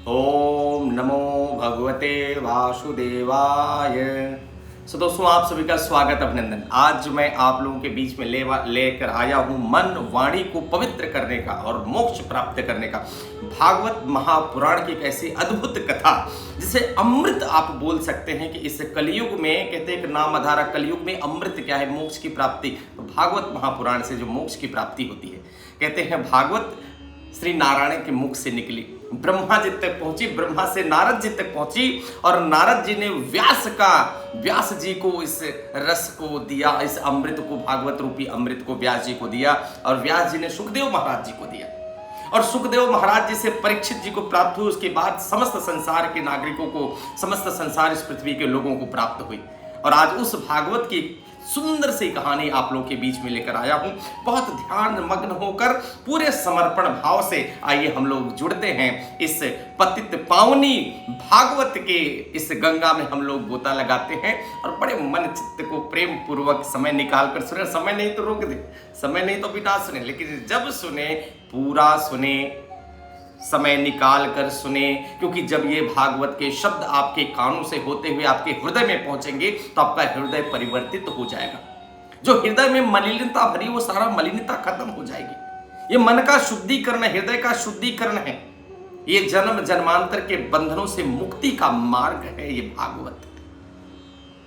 ओम नमो भगवते वासुदेवाय। दोस्तों, आप सभी का स्वागत अभिनंदन। आज मैं आप लोगों के बीच में लेकर आया हूं मन वाणी को पवित्र करने का और मोक्ष प्राप्त करने का भागवत महापुराण की एक ऐसी अद्भुत कथा जिसे अमृत आप बोल सकते हैं कि इस कलयुग में, कहते हैं कि नाम अधारा कलयुग में अमृत क्या है, मोक्ष की प्राप्ति। तो भागवत महापुराण से जो मोक्ष की प्राप्ति होती है, कहते हैं भागवत श्री नारायण के मुख से निकली, ब्रह्मा जी तक पहुंची, ब्रह्मा से नारद जी तक पहुंची और नारद जी ने व्यास जी को इस रस को दिया, इस अमृत को, भागवत रूपी अमृत को व्यास जी को दिया और व्यास जी ने सुखदेव महाराज जी को दिया और सुखदेव महाराज जी से परीक्षित जी को प्राप्त हुई। उसके बाद समस्त संसार के नागरिकों को, समस्त संसार इस पृथ्वी के लोगों को प्राप्त हुई। और आज उस भागवत की सुंदर सी कहानी आप लोगों के बीच में लेकर आया हूं। बहुत ध्यान मग्न होकर पूरे समर्पण भाव से आइए हम लोग जुड़ते हैं इस पतित पावनी भागवत के इस गंगा में। हम लोग गोता लगाते हैं और बड़े मन चित्त को प्रेम पूर्वक समय निकाल कर सुने। समय नहीं तो रोक दे, समय नहीं तो बिना सुने, लेकिन जब सुने पूरा सुने, समय निकाल कर सुने, क्योंकि जब ये भागवत के शब्द आपके कानों से होते हुए आपके हृदय में पहुंचेंगे तो आपका हृदय परिवर्तित हो जाएगा। जो हृदय में मलिनता भरी, वो सारा मलिनता खत्म हो जाएगी। ये मन का शुद्धिकरण, हृदय का शुद्धिकरण है। ये जन्म जन्मांतर के बंधनों से मुक्ति का मार्ग है ये भागवत।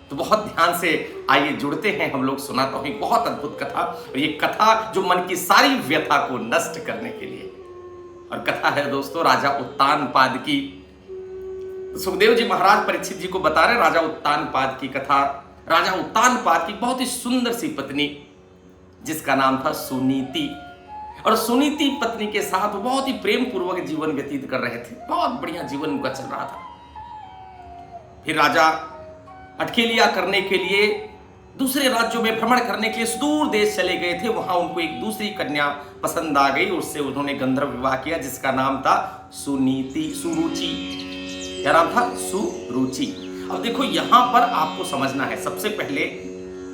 तो बहुत ध्यान से आइए जुड़ते हैं हम लोग। सुनाता हूं बहुत अद्भुत कथा, और ये कथा जो मन की सारी व्यथा को नष्ट करने के लिए। और कथा है दोस्तों राजा उत्तानपाद की। सुखदेव जी महाराज परीक्षित जी को बता रहे राजा उत्तानपाद की कथा। राजा उत्तानपाद की बहुत ही सुंदर सी पत्नी जिसका नाम था सुनीति, और सुनीति पत्नी के साथ बहुत ही प्रेम पूर्वक जीवन व्यतीत कर रहे थे। बहुत बढ़िया जीवन उनका चल रहा था। फिर राजा अटखेलिया करने के लिए, दूसरे राज्यों में भ्रमण करने के लिए सुदूर देश चले गए थे। वहां उनको एक दूसरी कन्या पसंद आ गई, उससे उन्होंने गंधर्व विवाह किया जिसका नाम था सुनीति, सुरुचि। क्या नाम था? सुरुचि। अब देखो यहां पर आपको समझना है, सबसे पहले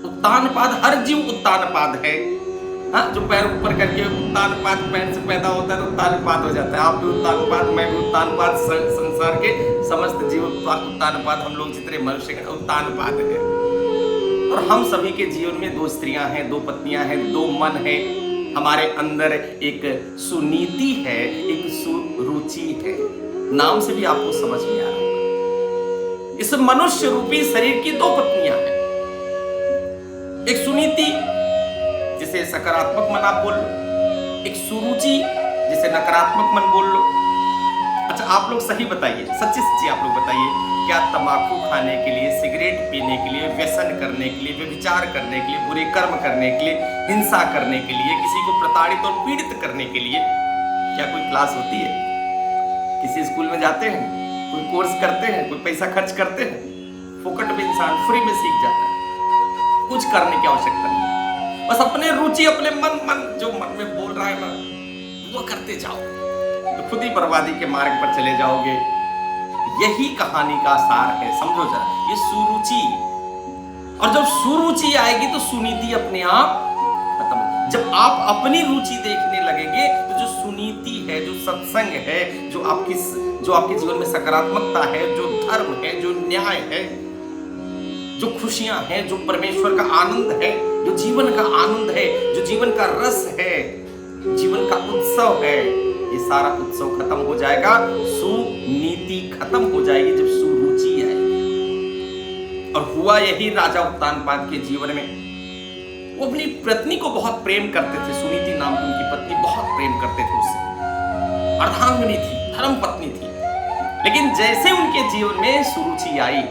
उत्तानपाद, हर जीव उत्तानपाद है। हाँ, जो पैर ऊपर करके उत्तानपाद, पैर से पैदा होता है तो उत्तानपाद हो जाता है। आप भी उत्तानपाद, मैं भी उत्तानपाद, संसार के समस्त जीव उत्तानपाद, हम लोग जितने मनुष्य हैं उत्तानपाद है। और हम सभी के जीवन में दो स्त्रियां हैं, दो पत्नियां हैं, दो मन है। हमारे अंदर एक सुनीति है, एक सुरुचि है। नाम से भी आपको समझ में आ रहा होगा। इस मनुष्य रूपी शरीर की दो पत्नियां हैं। एक सुनीति जिसे सकारात्मक मन आप बोल लो, एक सुरुचि जिसे नकारात्मक मन बोल लो। अच्छा, आप लोग सही बताइए, सच्ची सच्ची आप लोग बताइए, क्या तंबाकू खाने के लिए, सिगरेट पीने के लिए, व्यसन करने के लिए, व्यभिचार करने के लिए, बुरे कर्म करने के लिए, हिंसा करने के लिए, किसी को प्रताड़ित और पीड़ित करने के लिए क्या कोई क्लास होती है? किसी स्कूल में जाते हैं, कोई कोर्स करते हैं, कोई पैसा खर्च करते हैं? फोकट में इंसान फ्री में सीख जाता है। कुछ करने की आवश्यकता नहीं, बस अपने रुचि, अपने मन जो मन में बोल रहा है ना, वो करते जाओ तो खुद ही बर्बादी के मार्ग पर चले जाओगे। यही कहानी का सार है, समझो जरा। ये सुरुचि, और जब सुरुचि आएगी तो सुनीति अपने आप खत्म। जब आप अपनी रुचि देखने लगेंगे तो जो सुनीति है, जो सत्संग है, जो आपके जीवन में सकारात्मकता है, जो धर्म है, जो न्याय है, जो खुशियां हैं, जो परमेश्वर का आनंद है, जो जीवन का आनंद है, जो जीवन का रस है, जीवन का उत्सव है, ये सारा उत्सव खत्म हो जाएगा। सुनीति खत्म हो जाएगी जब सुरुचि आएगी। और हुआ यही राजा उत्तानपाद के जीवन में। वो अपनी पत्नी को बहुत प्रेम करते थे। सुनीति नाम की उनकी पत्नी, बहुत प्रेम करते थे उससे। अर्धांगिनी थी, धर्म पत्नी थी। लेकिन जैसे उनके जीवन में सुरुचि आई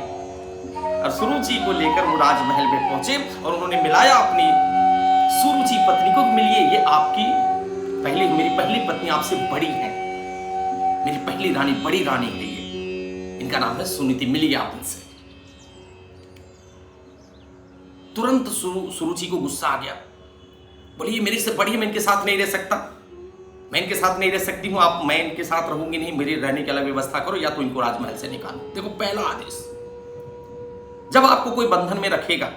और सुरुचि को लेकर वो राजमहल में पहुंचे और उन्होंने मिलाया अपनी सुरुचि पत्नी को, मिलिए, ये आपकी मेरी पहली पत्नी आपसे बड़ी है, मेरी पहली रानी, बड़ी रानी है ये, इनका नाम है सुनीति, मिलिए आप इनसे। तुरंत सुरुचि को गुस्सा आ गया। बोली ये मेरे से बड़ी है, मैं इनके साथ नहीं रह सकता, मैं इनके साथ नहीं रह सकती हूं, मैं इनके साथ रहूंगी नहीं, मेरी रहने की अलग व्यवस्था करो या तो इनको राजमहल से निकालो। देखो पहला आदेश, जब आपको कोई बंधन में रखेगा,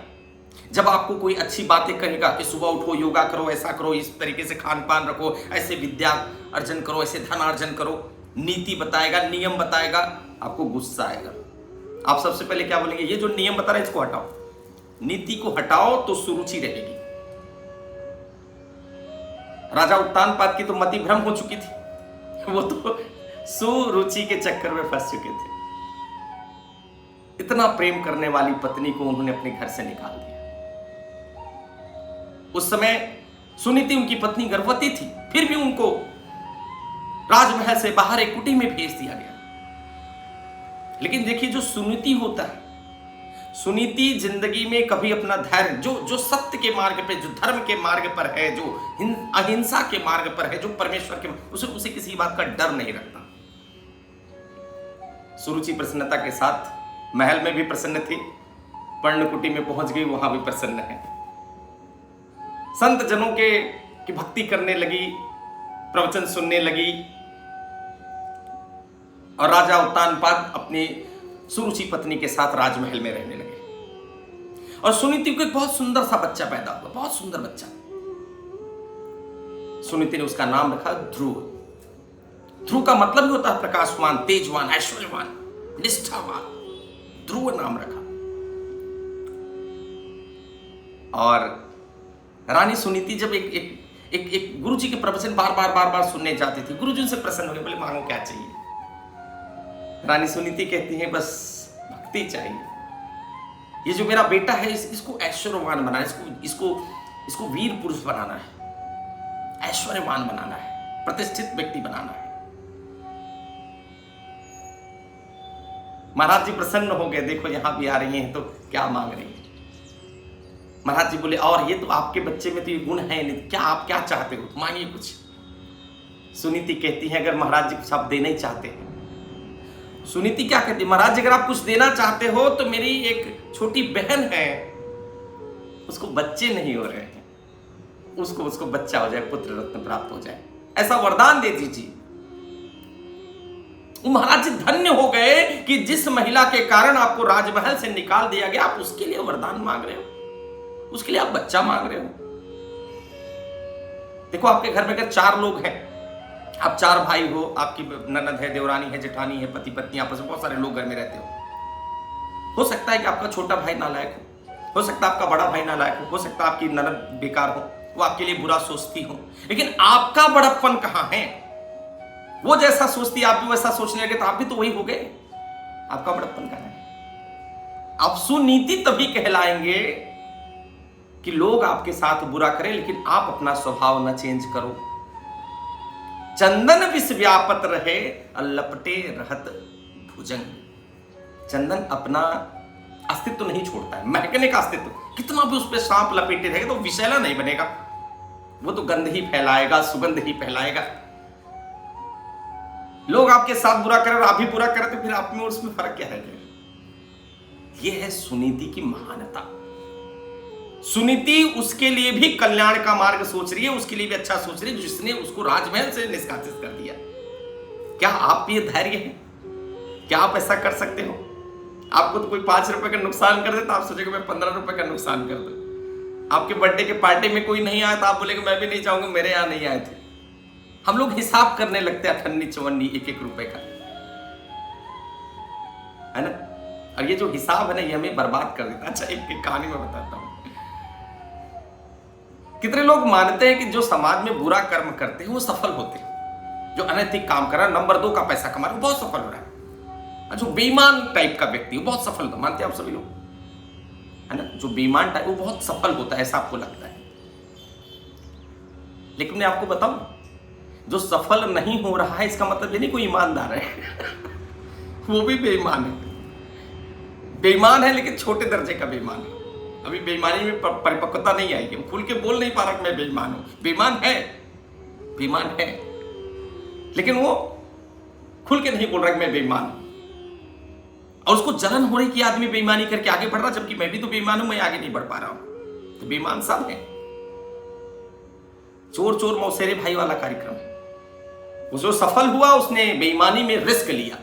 जब आपको कोई अच्छी बातें कहेगा कि सुबह उठो, योगा करो, ऐसा करो, इस तरीके से खान पान रखो, ऐसे विद्या अर्जन करो, ऐसे धन अर्जन करो, नीति बताएगा, नियम बताएगा, आपको गुस्सा आएगा। आप सबसे पहले क्या बोलेंगे, ये जो नियम बता रहा है इसको हटाओ, नीति को हटाओ तो सुरुचि रहेगी। राजा उत्तानपाद की तो मति भ्रम हो चुकी थी, वो तो सुरुचि के चक्कर में फंस चुके थे। इतना प्रेम करने वाली पत्नी को उन्होंने अपने घर से निकाल दिया। उस समय सुनीति उनकी पत्नी गर्भवती थी, फिर भी उनको राजमहल से बाहर एक कुटी में भेज दिया गया। लेकिन देखिए जो सुनीति होता है, सुनीति जिंदगी में कभी अपना धैर्य, जो सत्य के मार्ग पे, जो धर्म के मार्ग पर है, जो अहिंसा के मार्ग पर है, जो परमेश्वर के, उसे किसी बात का डर नहीं रखता। सुरुचि प्रसन्नता के साथ महल में भी प्रसन्न थी, पर्णकुटी में पहुंच गई, वहां भी प्रसन्न है। संत जनों की भक्ति करने लगी, प्रवचन सुनने लगी, और राजा उत्तानपाद अपनी सुरुचि पत्नी के साथ राजमहल में रहने लगे। और सुनीति को एक बहुत सुंदर सा बच्चा पैदा हुआ, बहुत सुंदर बच्चा। सुनीति ने उसका नाम रखा ध्रुव। ध्रुव का मतलब ही होता है प्रकाशवान, तेजवान, ऐश्वर्यवान, निष्ठावान। ध्रुव नाम रखा। और रानी सुनीति जब एक गुरु जी के प्रवचन बार बार सुनने जाती थी, गुरु जी उनसे प्रसन्न हो गए, बोले मांगो क्या चाहिए। रानी सुनीति कहती है बस भक्ति चाहिए, ये जो मेरा बेटा है इसको ऐश्वर्यवान बनाना है, इसको वीर पुरुष बनाना है, ऐश्वर्यवान बनाना है, प्रतिष्ठित व्यक्ति बनाना है। महाराज जी प्रसन्न हो गए, देखो यहां भी आ रही हैं तो क्या मांग रही है। महाराज जी बोले और ये तो आपके बच्चे में तो ये गुण है नहीं, क्या आप क्या चाहते हो, मांगिए कुछ। सुनीति कहती है अगर महाराज जी कुछ आप देना ही चाहते हैं। सुनीति क्या कहती है, महाराज जी अगर आप कुछ देना चाहते हो तो मेरी एक छोटी बहन है, उसको बच्चे नहीं हो रहे हैं, उसको बच्चा हो जाए, पुत्र रत्न प्राप्त हो जाए, ऐसा वरदान दे दीजिए। महाराज जी धन्य हो गए कि जिस महिला के कारण आपको राजमहल से निकाल दिया गया, आप उसके लिए वरदान मांग रहे हो, उसके लिए आप बच्चा मांग रहे हो। देखो आपके घर में अगर 4 लोग हैं, आप 4 भाई हो, आपकी ननद है, देवरानी है, जेठानी है, पति पत्नी, आपस में बहुत सारे लोग घर में रहते हो सकता है कि आपका छोटा भाई नालायक हो सकता है आपका बड़ा भाई नालायक हो सकता है आपकी ननद बेकार हो, वो आपके लिए बुरा सोचती हो, लेकिन आपका बड़प्पन कहां है? वो जैसा सोचती आप भी वैसा सोचने लगे तो आप भी तो वही हो गए। आपका बड़प्पन कहां है? आप सुनीति तभी कहलाएंगे कि लोग आपके साथ बुरा करें लेकिन आप अपना स्वभाव न चेंज करो। चंदन विष व्यापत रहे लपटे रहत भुजंग। चंदन अपना अस्तित्व नहीं छोड़ता है, महकने का अस्तित्व, कितना भी उस पर सांप लपेटे रहेगा तो विषैला नहीं बनेगा, वो तो गंध ही फैलाएगा, सुगंध ही फैलाएगा। लोग आपके साथ बुरा करें और आप भी बुरा करें तो फिर आप में और उसमें फर्क क्या है? यह है सुनीति की महानता। सुनीति उसके लिए भी कल्याण का मार्ग सोच रही है, उसके लिए भी अच्छा सोच रही है, जिसने उसको राजमहल से निष्कासित कर दिया। क्या आप ये धैर्य है? क्या आप ऐसा कर सकते हो? आपको तो कोई 5 रुपए का नुकसान कर दे तो आप सोचेंगे मैं 15 रुपए का नुकसान कर दूं। आपके बर्थडे के पार्टी में कोई नहीं आया तो आप बोलेंगे मैं भी नहीं जाऊंगा, मेरे यहां नहीं आए थे। हम लोग हिसाब करने लगते हैं 58-54 1-1 रुपए का, है ना? और ये जो हिसाब है ना, ये हमें बर्बाद कर देता है। अच्छा एक कहानी में बताता हूं। कितने लोग मानते हैं कि जो समाज में बुरा कर्म करते हैं वो सफल होते हैं। जो अनैतिक काम कर रहा है, नंबर 2 का पैसा कमा रहा है, बहुत सफल हो रहा है। जो बेईमान टाइप का व्यक्ति वो बहुत सफल होता है, मानते हैं आप सभी लोग, है ना? जो बेईमान टाइप वो बहुत सफल होता है, ऐसा आपको लगता है। लेकिन मैं आपको बताऊं, जो सफल नहीं हो रहा है इसका मतलब ये नहीं कोई ईमानदार है वो भी बेईमान है। बेईमान है लेकिन छोटे दर्जे का बेईमान है। अभी बेईमानी में परिपक्वता नहीं आएगी, वो खुल के बोल नहीं पा रहा कि मैं बेईमान हूं। बेईमान है लेकिन वो खुल के नहीं बोल रहा कि मैं बेईमान हूं। और उसको जलन हो रही कि आदमी बेईमानी करके आगे बढ़ रहा, जबकि मैं भी तो बेईमान हूं, मैं आगे नहीं बढ़ पा रहा हूं। तो बेईमान सब है। चोर चोर मौसेरे भाई वाला कार्यक्रम है। वो जो सफल हुआ उसने बेईमानी में रिस्क लिया,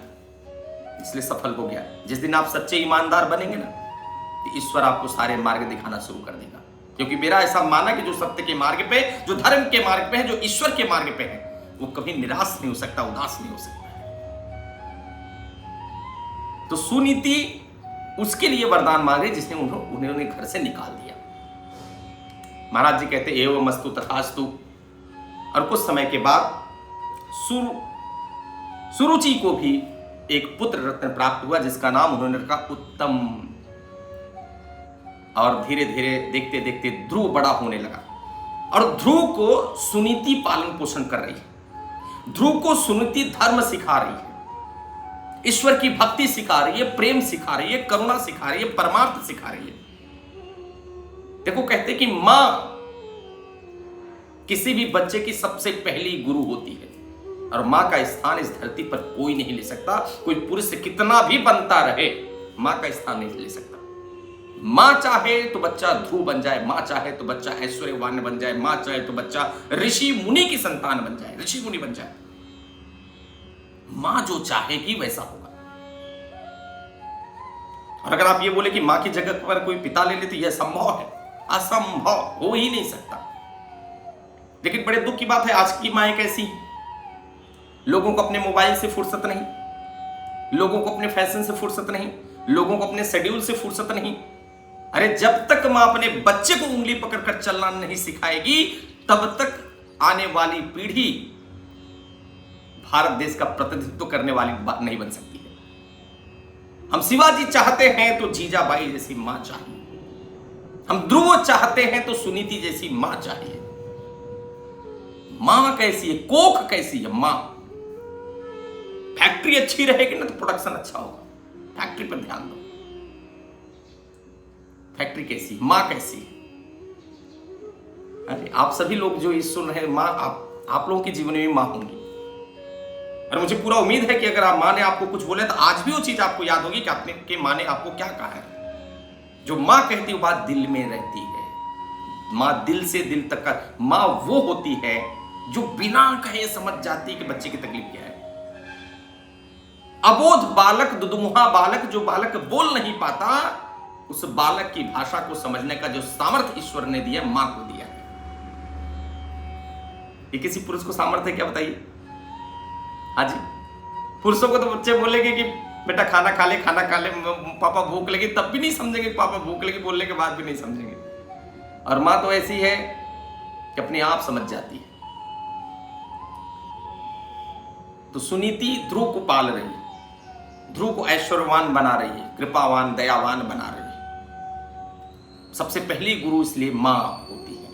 इसलिए सफल हो गया। जिस दिन आप सच्चे ईमानदार बनेंगे ना, तो ईश्वर आपको सारे मार्ग दिखाना शुरू कर देगा। क्योंकि मेरा ऐसा माना कि जो सत्य के मार्ग पे, जो धर्म के मार्ग पे है, जो ईश्वर के मार्ग पे है, वो कभी निराश नहीं हो सकता, उदास नहीं हो सकता। तो सुनीति उसके लिए वरदान मांगे जिसने उन्हें घर से निकाल दिया। महाराज जी कहते एवं मस्तु तथास्तु। और कुछ समय के बाद सुरुचि को भी एक पुत्र रत्न प्राप्त हुआ जिसका नाम उन्होंने रखा उत्तम। और धीरे धीरे देखते देखते ध्रुव बड़ा होने लगा और ध्रुव को सुनीति पालन पोषण कर रही है। ध्रुव को सुनीति धर्म सिखा रही है, ईश्वर की भक्ति सिखा रही है, प्रेम सिखा रही है, करुणा सिखा रही है, परमार्थ सिखा रही है। देखो कहते कि मां किसी भी बच्चे की सबसे पहली गुरु होती है और मां का स्थान इस धरती पर कोई नहीं ले सकता। कोई पुरुष कितना भी बनता रहे, मां का स्थान नहीं ले सकता। मां चाहे तो बच्चा ध्रुव बन जाए, मां चाहे तो बच्चा ऐश्वर्यवान बन जाए, मां चाहे तो बच्चा ऋषि मुनि की संतान बन जाए, ऋषि मुनि बन जाए। मां जो चाहेगी वैसा होगा। और अगर आप ये बोले कि मां की जगह पर कोई पिता ले ले तो यह संभव है, असंभव, हो ही नहीं सकता। लेकिन बड़े दुख की बात है, आज की माएं कैसी हैं? लोगों को अपने मोबाइल से फुर्सत नहीं, लोगों को अपने फैशन से फुर्सत नहीं, लोगों को अपने शेड्यूल से फुर्सत नहीं। अरे जब तक मां अपने बच्चे को उंगली पकड़कर चलना नहीं सिखाएगी तब तक आने वाली पीढ़ी भारत देश का प्रतिनिधित्व करने वाली नहीं बन सकती है। हम शिवाजी चाहते हैं तो जीजाबाई जैसी मां चाहिए, हम ध्रुव चाहते हैं तो सुनीति जैसी मां चाहिए। मां कैसी है, कोख कैसी है मां। फैक्ट्री अच्छी रहेगी ना तो प्रोडक्शन अच्छा होगा। फैक्ट्री पर ध्यान दो, फैक्ट्री कैसी, मां कैसी है। अरे आप सभी लोग जो ये सुन रहे हैं, मां आप लोगों के जीवन में मां होंगी। और मुझे पूरा उम्मीद है कि अगर आप मां ने आपको कुछ बोले तो आज भी वो चीज आपको याद होगी कि आपने के मां ने आपको क्या कहा है। जो मां कहती है वो बात दिल में रहती है। मां दिल से दिल तक का, मां वो होती है जो बिना कहे समझ जाती है कि बच्चे की तकलीफ क्या है। अबोध बालक, दुदुमुहा बालक, जो बालक बोल नहीं पाता, उस बालक की भाषा को समझने का जो सामर्थ्य ईश्वर ने दिया, मां को दिया है। ये किसी पुरुष को सामर्थ्य है क्या बताइए? हाँ जी, पुरुषों को तो बच्चे बोलेंगे कि बेटा खाना खा ले, खाना खा ले, पापा भूख लगी, तब भी नहीं समझेंगे पापा भूख लगी, बोलने के बाद भी नहीं समझेंगे। और मां तो ऐसी है कि अपने आप समझ जाती है। तो सुनीति ध्रुव को पाल रही है, ध्रुव को ऐश्वर्यवान बना रही है, कृपावान, दयावान बना रही है। सबसे पहली गुरु इसलिए मां होती है।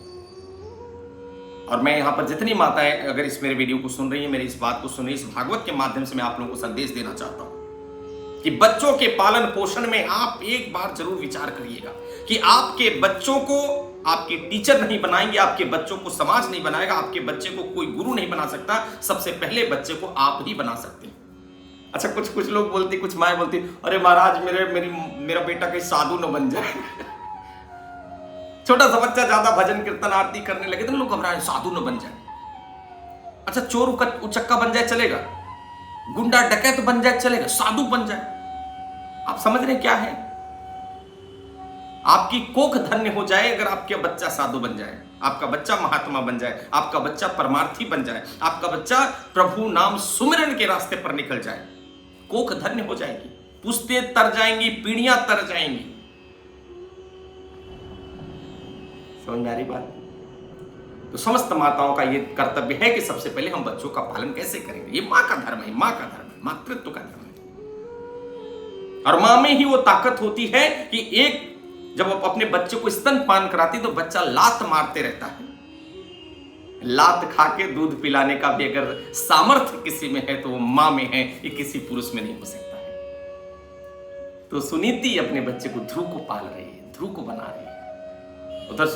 और मैं यहां पर जितनी माताएं अगर इस मेरे वीडियो को सुन रही है, मेरी इस बात को सुन रही है, इस भागवत के माध्यम से मैं आप लोगों को संदेश देना चाहता हूं कि बच्चों के पालन पोषण में आप एक बार जरूर विचार करिएगा कि आपके बच्चों को आपके टीचर नहीं बनाएंगे, आपके बच्चों को समाज नहीं बनाएगा, आपके बच्चे को कोई गुरु नहीं बना सकता। सबसे पहले बच्चे को आप ही बना सकते हैं। अच्छा, कुछ लोग बोलते, कुछ माएं बोलती, अरे महाराज मेरा बेटा कहीं साधु न बन जाए। छोटा सा बच्चा ज्यादा भजन कीर्तन आरती करने लगे तो लोग घबराए, साधु न बन जाए। अच्छा, चोर उचक्का बन जाए चलेगा, गुंडा डकैत बन जाए चलेगा, साधु बन जाए। आप समझ रहे क्या है? आपकी कोख धन्य हो जाए अगर आपका बच्चा साधु बन जाए, आपका बच्चा महात्मा बन जाए, आपका बच्चा परमार्थी बन जाए, आपका बच्चा प्रभु नाम सुमिरन के रास्ते पर निकल जाए। कोख धन्य हो जाएगी, पुश्ते तर जाएंगी, पीढ़ियां तर जाएंगी। समझ में आ रही बात? तो समस्त माताओं का यह कर्तव्य है कि सबसे पहले हम बच्चों का पालन कैसे करेंगे। ये मां का धर्म है, मां का धर्म है, मातृत्व का धर्म है। और मां में ही वो ताकत होती है कि एक जब आप अपने बच्चे को स्तनपान कराती तो बच्चा लात मारते रहता है। लात खा के दूध पिलाने का भी अगर सामर्थ्य किसी में है तो वो मां में है, ये किसी पुरुष में नहीं हो सकता है। तो सुनीति अपने बच्चे को ध्रुव को पाल रही है, ध्रुव को बना रही है। उधर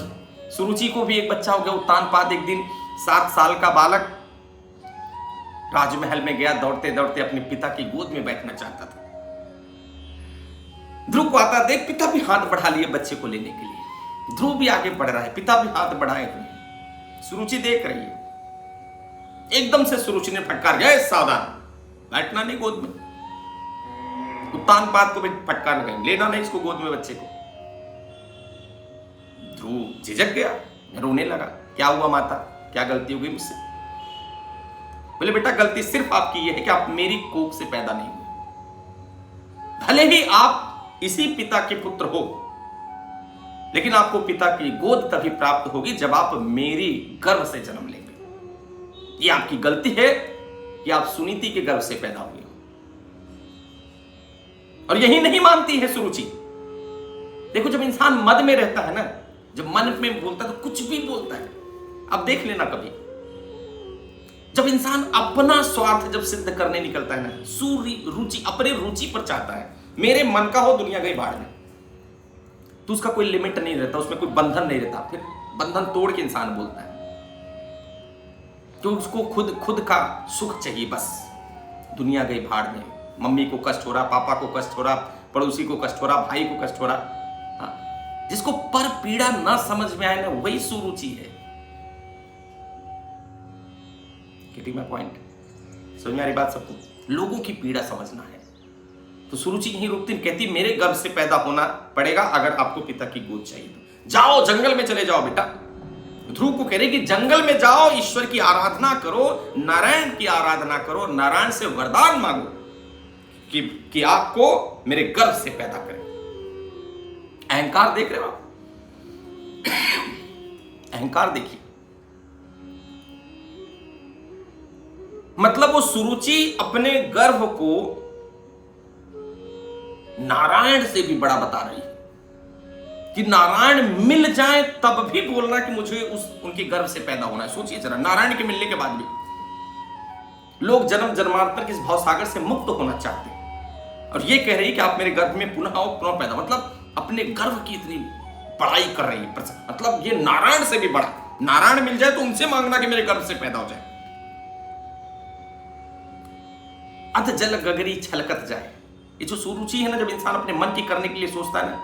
सुरुचि को भी एक बच्चा हो गया, उत्तानपाद। एक दिन 7 साल का बालक राजमहल में गया, दौड़ते दौड़ते अपने पिता की गोद में बैठना चाहता था। ध्रुव को आता देख पिता भी हाथ बढ़ा लिए बच्चे को लेने के लिए। ध्रुव भी आगे बढ़ रहा है, पिता भी हाथ बढ़ाए हुए हैं। सुरुचि देख रही है। एकदम से सुरुचि ने फटकार दिया, सावधान, बैठना नहीं गोद में। उत्तानपाद को भी फटकार गए, लेना नहीं इसको गोद में बच्चे को। ध्रुव झिझक गया, रोने लगा। क्या हुआ माता, क्या गलती हो गई मुझसे? बोले बेटा गलती सिर्फ आपकी यह है कि आप मेरी कोख से पैदा नहीं हुए। भले ही आप इसी पिता के पुत्र हो, लेकिन आपको पिता की गोद तभी प्राप्त होगी जब आप मेरी गर्भ से जन्म लेंगे। ये आपकी गलती है कि आप सुनीति के गर्भ से पैदा हुए हो। और यही नहीं मानती है सुरुचि। देखो, जब इंसान मद में रहता है ना, जब मन में बोलता है तो कुछ भी बोलता है। अब देख लेना कभी, जब इंसान अपना स्वार्थ जब सिद्ध करने निकलता है ना, रुचि अपने रुचि पर चाहता है, मेरे मन का हो दुनिया गई बाढ़ में, तो उसका कोई लिमिट नहीं रहता, उसमें कोई बंधन नहीं रहता। फिर बंधन तोड़ के इंसान बोलता है, तो उसको खुद का सुख चाहिए बस। दुनिया गई भाड़ में, मम्मी को कष्ट हो रहा, पापा को कष्ट हो रहा, पड़ोसी को कष्ट हो रहा, भाई को कष्ट हो रहा। जिसको पर पीड़ा ना समझ में आए ना, वही सुरुचि है। Getting my point? समझ में आ रही बात सबको? लोगों की पीड़ा समझना है। तो सुरुचि यही रुकती, कहती मेरे गर्भ से पैदा होना पड़ेगा अगर आपको पिता की गोद चाहिए तो। जाओ जंगल में चले जाओ बेटा। ध्रुव को कह रही कि जंगल में जाओ, ईश्वर की आराधना करो, नारायण की आराधना करो, नारायण से वरदान मांगो कि आपको मेरे गर्भ से पैदा करें। अहंकार देख रहे हो आप? अहंकार देखिए, मतलब वो सुरुचि अपने गर्भ को नारायण से भी बड़ा बता रही है कि नारायण मिल जाए तब भी बोलना कि मुझे उनके गर्भ से पैदा होना है। सोचिए जरा, नारायण के मिलने के बाद भी लोग जन्म जन्मांतर के इस भावसागर से मुक्त होना चाहते हैं, और ये कह रही है कि आप मेरे गर्भ में पुनः आओ, पुनः पैदा। मतलब अपने गर्भ की इतनी बड़ाई कर रही है, मतलब ये नारायण से भी बड़ा। नारायण मिल जाए तो उनसे मांगना कि मेरे गर्भ से पैदा हो जाए। अध जल गगरी छलकत जाए, ये जो सुरुचि है ना, जब इंसान अपने मन की करने के लिए सोचता है ना,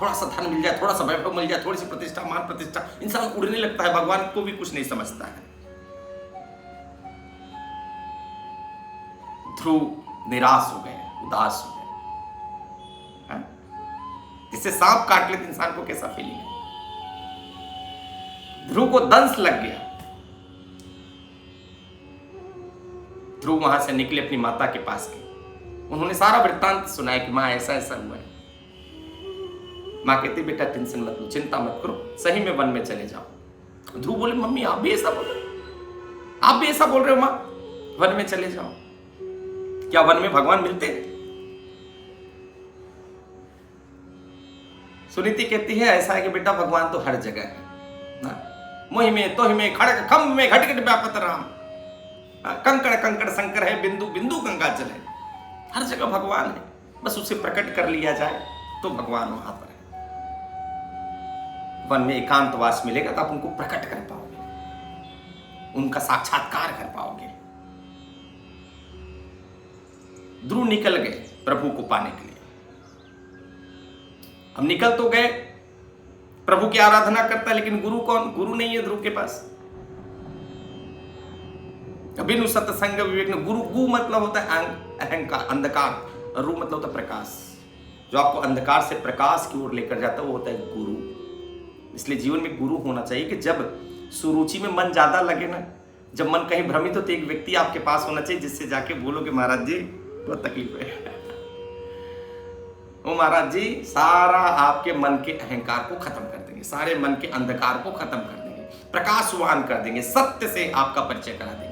थोड़ा सा धन मिल जाए, थोड़ा सा वैभव मिल जाए, थोड़ी सी प्रतिष्ठा, मान प्रतिष्ठा, इंसान उड़ने लगता है, भगवान को भी कुछ नहीं समझता है। ध्रुव निराश हो गए, उदास हो गए। जिससे सांप काट ले तो इंसान को कैसा फीलिंग है? ध्रुव को दंश लग गया। ध्रुव वहां से निकले, अपनी माता के पास गए। उन्होंने सारा वृत्तांत सुनाया कि माँ ऐसा ऐसा हुआ है। माँ कहती बेटा टेंशन मत लो, चिंता मत करो, सही में वन में चले जाओ। ध्रुव बोले मम्मी आप भी ऐसा बोल रहे हो, आप भी ऐसा बोल रहे हो माँ, वन में चले जाओ। क्या वन में भगवान मिलते हैं? सुनीति कहती है ऐसा है कि बेटा भगवान तो हर जगह है ना, मोहि में तोहि में खड़ग खम्भ में घटघट व्यापत राम, कंकड़ कंकड़ शंकर है, बिंदु बिंदु गंगा जल है। हर जगह भगवान है, बस उसे प्रकट कर लिया जाए तो भगवान वहां पर है। वन में एकांतवास मिलेगा तो आप उनको प्रकट कर पाओगे, उनका साक्षात्कार कर पाओगे। ध्रुव निकल गए प्रभु को पाने के लिए। हम निकल तो गए, प्रभु की आराधना करता है, लेकिन गुरु कौन? गुरु नहीं है ध्रुव के पास। बिनु सत्संग विवेक। गुरु, गु मतलब होता है अहंकार, अंधकार, और रू मतलब होता है प्रकाश। जो आपको अंधकार से प्रकाश की ओर लेकर जाता है वो होता है गुरु। इसलिए जीवन में गुरु होना चाहिए कि जब सुरुचि में मन ज्यादा लगे ना, जब मन कहीं भ्रमित हो तो एक व्यक्ति आपके पास होना चाहिए जिससे जाके बोलोगे महाराज जी बहुत तकलीफ है, वो महाराज जी सारा आपके मन के अहंकार को खत्म कर देंगे, सारे मन के अंधकार को खत्म कर देंगे, प्रकाशवान कर देंगे, सत्य से आपका परिचय करा देंगे।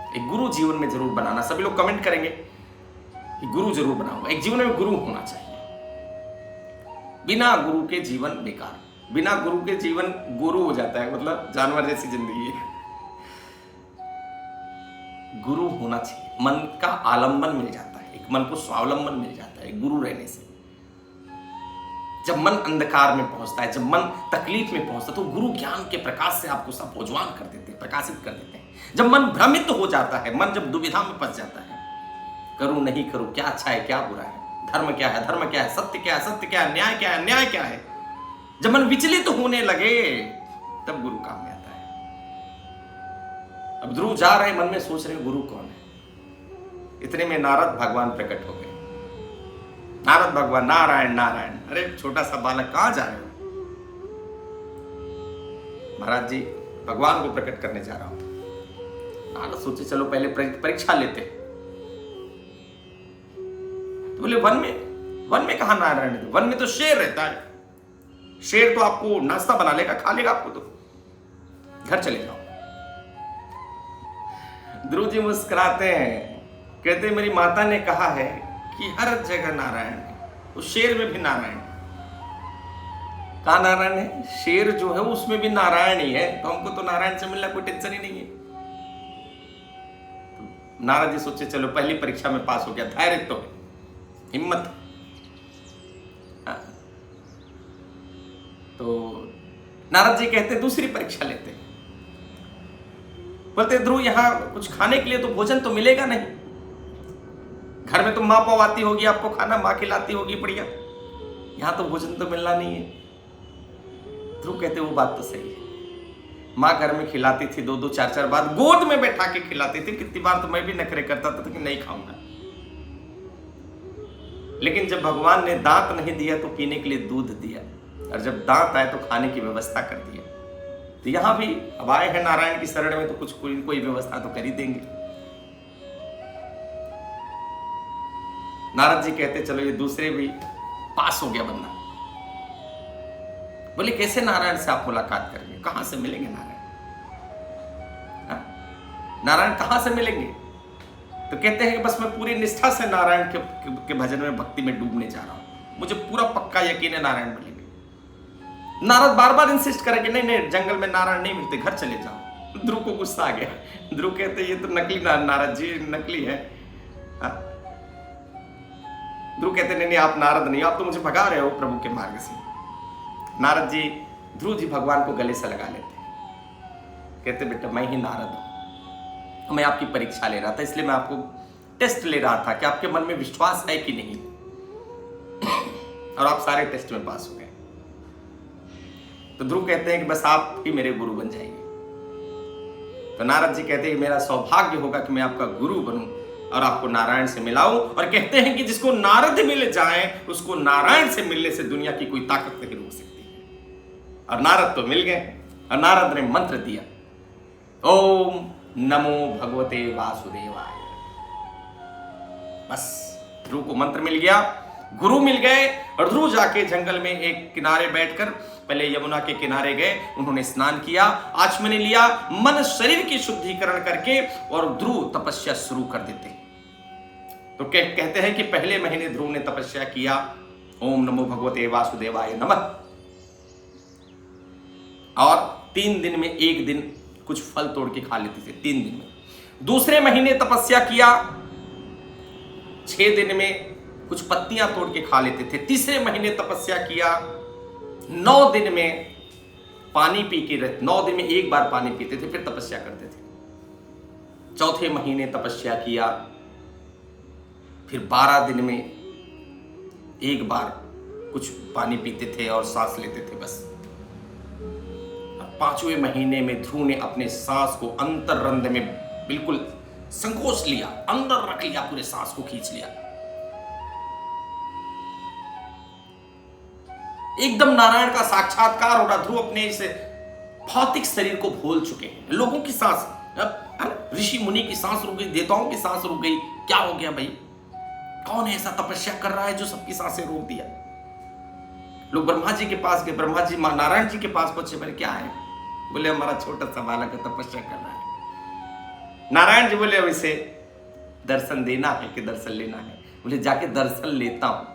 एक गुरु जीवन में जरूर बनाना। सभी लोग कमेंट करेंगे कि गुरु जरूर बनाऊंगा। एक जीवन में गुरु होना चाहिए। बिना गुरु के जीवन बेकार, बिना गुरु के जीवन गुरु हो जाता है, मतलब जानवर जैसी जिंदगी है। गुरु होना चाहिए, मन का आलंबन मिल जाता है, एक मन को स्वावलंबन मिल जाता है गुरु रहने से। जब मन अंधकार में पहुंचता है, जब मन तकलीफ में पहुंचता है, तो गुरु ज्ञान के प्रकाश से आपको सपोजवान कर देते हैं, प्रकाशित कर देते हैं। जब मन भ्रमित हो जाता है, मन जब दुविधा में फंस जाता है, करूं नहीं करूं, क्या अच्छा है क्या बुरा है, धर्म क्या है धर्म क्या है, सत्य क्या है सत्य क्या है, न्याय क्या है न्याय क्या है, जब मन विचलित होने लगे तब गुरु काम में आता है। अब ध्रुव जा रहे, मन में सोच रहे गुरु कौन है। इतने में नारद भगवान प्रकट हो गए। नारद भगवान, नारायण नारायण। अरे छोटा सा बालक कहां जा रहे हो? महाराज जी भगवान को प्रकट करने जा रहा हूं। नारद सोचे चलो पहले परीक्षा लेते। तो बोले वन में कहां नारायण है? वन में तो शेर रहता है, शेर तो आपको नाश्ता बना लेगा, खा लेगा आपको, तो घर चले जाओ। ध्रुव जी मुस्कुराते हैं, कहते मेरी माता ने कहा है कि हर जगह नारायण है, उस शेर में भी नारायण है। कहा नारायण है? शेर जो है उसमें भी नारायण ही है, तो हमको तो नारायण से मिलना कोई टेंशन ही नहीं है। तो नारद जी सोचे चलो पहली परीक्षा में पास हो गया, धैर्य तो है, हिम्मत। हाँ। तो नारद जी कहते दूसरी परीक्षा लेते हैं। बोलते ध्रुव यहां कुछ खाने के लिए तो भोजन तो मिलेगा नहीं, घर में तो माँ पवाती होगी आपको खाना, माँ खिलाती होगी बढ़िया, यहां तो भोजन तो मिलना नहीं है। ध्रुव कहते वो बात तो सही है, माँ घर में खिलाती थी, 2-2 4-4 बार गोद में बैठा के खिलाती थी, कितनी बार तो मैं भी नखरे करता था कि नहीं खाऊंगा। लेकिन जब भगवान ने दांत नहीं दिया तो पीने के लिए दूध दिया, और जब दांत आए तो खाने की व्यवस्था कर दिया। तो यहां भी अब आए हैं नारायण की शरण में, तो कुछ कोई व्यवस्था तो कर ही देंगे। नारद जी कहते चलो ये दूसरे भी पास हो गया बंदा। बोले कैसे नारायण से आप मुलाकात करेंगे, कहां से मिलेंगे नारायण? नारायण कहां से मिलेंगे? तो कहते हैं कि बस मैं पूरी निष्ठा से नारायण के भजन में, भक्ति में डूबने जा रहा हूं, मुझे पूरा पक्का यकीन है नारायण मिलेंगे। नारद बार बार इंसिस्ट करेंगे नहीं नहीं जंगल में नारायण नहीं मिलते, घर चले जाओ। ध्रुव को गुस्सा आ गया, ध्रुव कहते ये तो नकली नारद जी, नकली है। ध्रुव कहते नहीं आप नारद नहीं, आप तो मुझे भगा रहे हो प्रभु के मार्ग से। नारद जी ध्रुव जी भगवान को गले से लगा लेते, कहते बेटा मैं ही नारद हूं, मैं आपकी परीक्षा ले रहा था, इसलिए मैं आपको टेस्ट ले रहा था कि आपके मन में विश्वास है कि नहीं, और आप सारे टेस्ट में पास हो गए। तो ध्रुव कहते हैं कि बस आप ही मेरे गुरु बन जाएंगे। तो नारद जी कहते हैं कि मेरा सौभाग्य होगा कि मैं आपका गुरु बनूं और आपको नारायण से मिलाऊं, और कहते हैं कि जिसको नारद मिल जाए उसको नारायण से मिलने से दुनिया की कोई ताकत नहीं रोक सकती है। और नारद तो मिल गए, और नारद ने मंत्र दिया, ओम नमो भगवते वासुदेवाय। बस ध्रुव को मंत्र मिल गया, गुरु मिल गए, और ध्रुव जाके जंगल में एक किनारे बैठकर पहले यमुना के किनारे गए, उन्होंने स्नान किया, आचमन लिया, मन शरीर की शुद्धिकरण करके, और ध्रुव तपस्या शुरू कर देते। तो कहते हैं कि पहले महीने ध्रुव ने तपस्या किया, ओम नमो भगवते वासुदेवाय नमः, और 3 दिन में 1 दिन कुछ फल तोड़ के खा लेते थे, 3 दिन में। दूसरे महीने तपस्या किया, 6 दिन में कुछ पत्तियां तोड़ के खा लेते थे। तीसरे महीने तपस्या किया, 9 दिन में पानी पी के 9 दिन में 1 बार पानी पीते थे, फिर तपस्या करते थे। चौथे महीने तपस्या किया, फिर 12 दिन में 1 बार कुछ पानी पीते थे और सांस लेते थे बस। 5वें महीने में ध्रुव ने अपने सांस को अंतर्रंध्र में बिल्कुल संकोच लिया, अंदर रख लिया, पूरे सांस को खींच लिया, एकदम नारायण का साक्षात्कार हो रहा। ध्रुव अपने इस भौतिक शरीर को भूल चुके हैं। लोगों की सांस, ऋषि मुनि की सांस रुक गई, देवताओं की सांस रुक गई, क्या हो गया भाई? कौन ऐसा तपस्या कर रहा है जो सबकी सांसें रोक दिया? लोग ब्रह्मा जी के पास गए, ब्रह्मा जी नारायण जी के पास पहुंचे, बोले क्या है? बोले हमारा छोटा सा बालक है, तपस्या कर रहा है। नारायण जी बोले अब इसे दर्शन देना है कि दर्शन लेना है? बोले जाके दर्शन लेता हूं।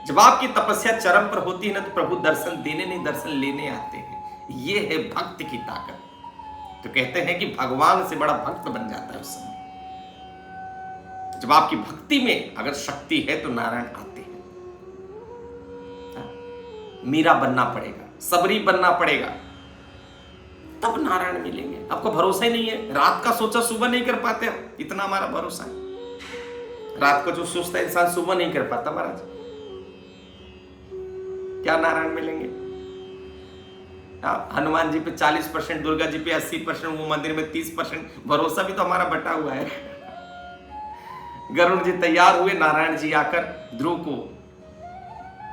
जब आपकी तपस्या चरम पर होती है ना, तो प्रभु दर्शन देने नहीं, दर्शन लेने आते हैं। ये है भक्त की ताकत। तो कहते हैं कि भगवान से बड़ा भक्त बन जाता है उस समय। जब आपकी भक्ति में अगर शक्ति है तो नारायण आते हैं। मीरा बनना पड़ेगा, सबरी बनना पड़ेगा, तब नारायण मिलेंगे। आपको भरोसा ही नहीं है, रात का सोचा सुबह नहीं कर पाते, इतना हमारा भरोसा है। रात को जो सोचता है इंसान सुबह नहीं कर पाता महाराज, क्या नारायण मिलेंगे? हनुमान जी पे 40%, दुर्गा जी पे 80%, वो मंदिर में 30%, भरोसा भी तो हमारा बटा हुआ है। गरुड़ जी तैयार हुए, नारायण जी आकर ध्रुव को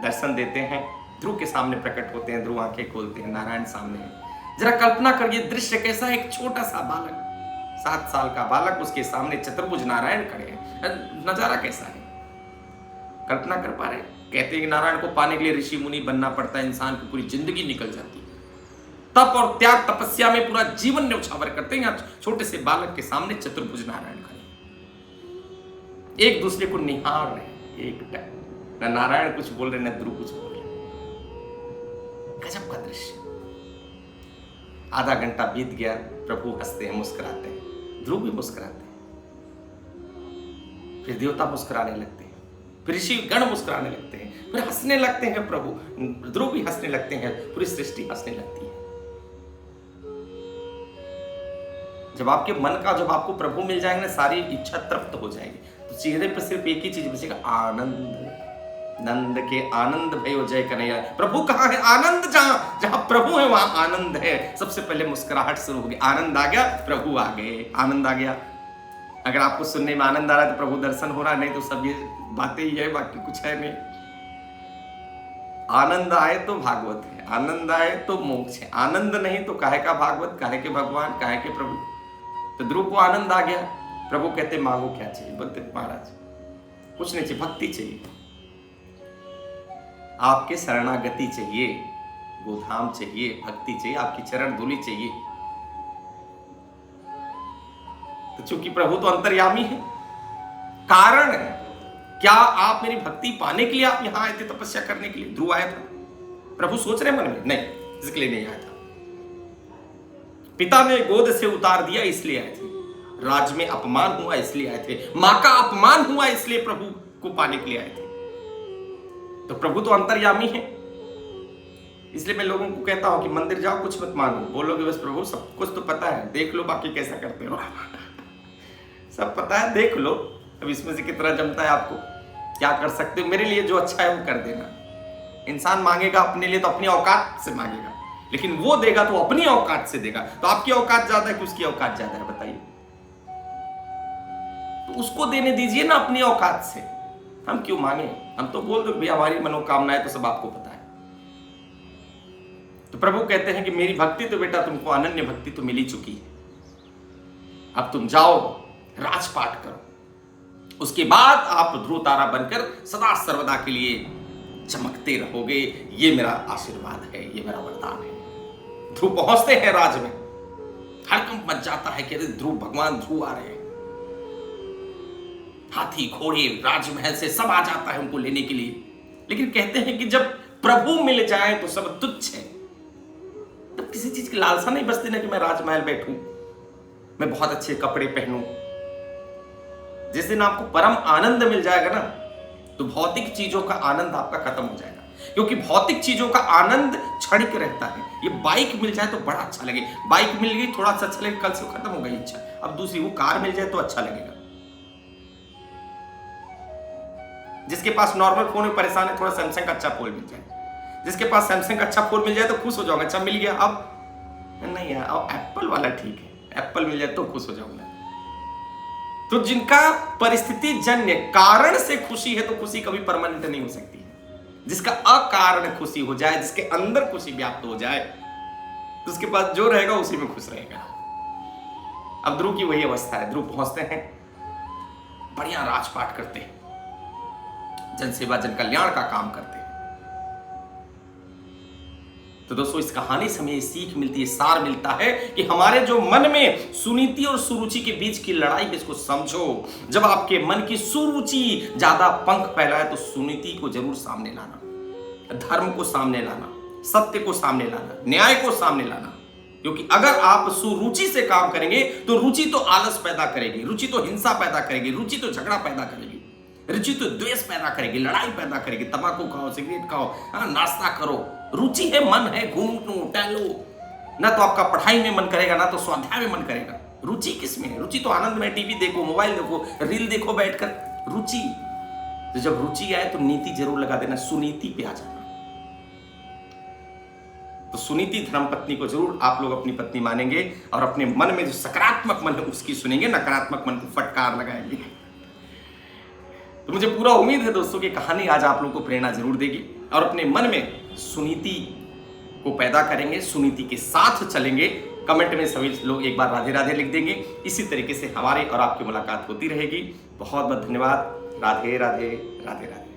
दर्शन देते हैं, ध्रुव के सामने प्रकट होते हैं, ध्रुव आंखें खोलते हैं, नारायण सामने है। जरा कल्पना करिए दृश्य कैसा है, एक छोटा सा बालक, 7 साल का बालक, उसके सामने चतुर्भुज नारायण खड़े हैं, नजारा कैसा है? कल्पना कर पा रहे हैं? कहते हैं कि नारायण को पाने के लिए ऋषि मुनि बनना पड़ता है, इंसान की पूरी जिंदगी निकल जाती है। तप और त्याग तपस्या में पूरा जीवन न्यौछावर करते हैं। यहाँ छोटे से बालक के सामने चतुर्भुज नारायण खड़े, एक दूसरे को निहार रहे हैं, एक टक। न नारायण कुछ बोल रहे, न ध्रुव कुछ बोल रहे। गजब का दृश्य। आधा घंटा बीत गया, प्रभु हंसते हैं, मुस्कुराते हैं, ध्रुव भी मुस्कुराते हैं, फिर देवता मुस्कुराने लगते हैं, फिर ऋषि गण मुस्कुराने लगते हैं, फिर हंसने लगते हैं प्रभु, ध्रुव भी हंसने लगते हैं, पूरी सृष्टि हंसने लगती है। जब आपके मन का, जब आपको प्रभु मिल जाएंगे ना, सारी इच्छा तृप्त हो जाएगी, तो चेहरे पर सिर्फ एक ही चीज बचेगा, आनंद। नंद के आनंद भयो जय कन्हैया। प्रभु कहाँ है? आनंद। जहां जहां प्रभु है वहां आनंद है। सबसे पहले मुस्कुराहट शुरू होगी, आनंद आ गया, प्रभु आ गए, आनंद आ गया। अगर आपको सुनने में आनंद आ रहा है तो प्रभु दर्शन हो रहा है, नहीं तो सब ये बातें ही है, बाकी कुछ है नहीं। आनंद आए तो भागवत है, आनंद आए तो मोक्ष है, आनंद नहीं तो काहे का भागवत, काहे के भगवान, काहे के प्रभु। तो ध्रुव को आनंद आ गया। प्रभु कहते मांगो क्या चाहिए? बोलते महाराज कुछ नहीं चाहिए, भक्ति चाहिए, आपके शरणागति चाहिए, गोधाम चाहिए, भक्ति चाहिए, आपकी चरण धूलि चाहिए। तो चूंकि प्रभु तो अंतर्यामी है, कारण है, क्या आप मेरी भक्ति पाने के लिए आप यहां आए थे, तपस्या करने के लिए? ध्रुव आया था? प्रभु सोच रहे मन में? नहीं, इसके लिए नहीं आया था। पिता ने गोद से उतार दिया इसलिए आए थे, राज में अपमान हुआ इसलिए आए थे, मां का अपमान हुआ इसलिए प्रभु को पाने के लिए आए थे। तो प्रभु तो अंतर्यामी है। इसलिए मैं लोगों को कहता हूं कि मंदिर जाओ, कुछ मत मांगो, बोलोगे बस प्रभु सब कुछ तो पता है, देख लो बाकी कैसा करते हो। सब पता है, देख लो, अब इसमें से कितना जमता है, आपको क्या कर सकते हो, मेरे लिए जो अच्छा है वो कर देना। इंसान मांगेगा अपने लिए तो अपनी औकात से मांगेगा, लेकिन वो देगा तो अपनी औकात से देगा। तो आपकी औकात ज्यादा है कि उसकी औकात ज्यादा है? बताइए। तो उसको देने दीजिए ना अपनी औकात से, हम क्यों मांगे? हम तो बोल दो भैया हमारी मनोकामना है, तो सब आपको पता है। तो प्रभु कहते हैं कि मेरी भक्ति तो बेटा तुमको, अनन्य भक्ति तो मिल ही चुकी है, अब तुम जाओ राजपाट करो, उसके बाद आप ध्रुव तारा बनकर सदा सर्वदा के लिए चमकते रहोगे। ये मेरा आशीर्वाद है, ये मेरा वरदान है। ध्रुव पहुंचते हैं राज में, हड़कंप मच जाता है कि ध्रुव, भगवान ध्रुव आ रहे हैं। हाथी घोड़े राजमहल से सब आ जाता है उनको लेने के लिए। लेकिन कहते हैं कि जब प्रभु मिल जाए तो सब तुच्छ है। तब किसी चीज की लालसा नहीं बचती ना कि मैं राजमहल बैठूं, मैं बहुत अच्छे कपड़े पहनूं। जिस दिन आपको परम आनंद मिल जाएगा ना, तो भौतिक चीजों का आनंद आपका खत्म हो जाएगा, क्योंकि भौतिक चीजों का आनंद क्षणिक रहता है। ये बाइक मिल जाए तो बड़ा अच्छा लगे, बाइक मिल गई थोड़ा सा अच्छा लगे, कल से खत्म हो गई इच्छा, अब दूसरी वो कार मिल जाए तो अच्छा लगेगा। जिसके पास नॉर्मल फोन में परेशान है, थोड़ा सैमसंग का अच्छा फोन मिल जाए। जिसके पास सैमसंग का अच्छा फोन मिल जाए तो खुश हो जाऊंगा, अच्छा मिल गया, अब नहीं यार अब एप्पल वाला ठीक है, एप्पल मिल जाए तो खुश हो जाऊंगा। तो जिनका परिस्थिति जन्य कारण से खुशी है, तो खुशी कभी परमानेंट नहीं हो सकती है। जिसका अकारण खुशी हो जाए, जिसके अंदर खुशी व्याप्त हो जाए, तो उसके पास जो रहेगा उसी में खुश रहेगा। अब ध्रुव की वही अवस्था है। ध्रुव पहुंचते हैं, बढ़िया राजपाट करते हैं, जनसेवा जन कल्याण का काम करते हैं। तो दोस्तों इस कहानी से हमें सीख मिलती है, सार मिलता है कि हमारे जो मन में सुनीति और सुरुचि के बीच की लड़ाई है, इसको समझो। जब आपके मन की सुरुचि ज्यादा पंख फैलाए तो सुनीति को जरूर सामने लाना, धर्म को सामने लाना, सत्य को सामने लाना, न्याय को सामने लाना। क्योंकि अगर आप सुरुचि से काम करेंगे तो रुचि तो आलस पैदा करेगी, रुचि तो हिंसा पैदा करेगी, रुचि तो झगड़ा पैदा करेगी, रुचि तो द्वेष पैदा करेगी, लड़ाई पैदा करेगी। तंबाकू खाओ, सिगरेट खाओ, नाश्ता करो, रुचि है, मन है, घूमो टहलो, ना तो आपका पढ़ाई में मन करेगा, ना तो स्वाध्याय में मन करेगा। रुचि किस में है? रुचि तो आनंद में, टीवी देखो, मोबाइल देखो, रील देखो बैठकर, रुचि। तो जब रुचि आए तो नीति जरूर लगा देना, सुनीति पे आ जाना। तो सुनीति धर्मपत्नी को जरूर आप लोग अपनी पत्नी मानेंगे और अपने मन में जो सकारात्मक मन है उसकी सुनेंगे, नकारात्मक मन को फटकार लगाएंगे। तो मुझे पूरा उम्मीद है दोस्तों कि कहानी आज आप लोगों को प्रेरणा जरूर देगी और अपने मन में सुनीति को पैदा करेंगे, सुनीति के साथ चलेंगे। कमेंट में सभी लोग एक बार राधे राधे लिख देंगे। इसी तरीके से हमारे और आपकी मुलाकात होती रहेगी। बहुत बहुत धन्यवाद। राधे राधे, राधे राधे।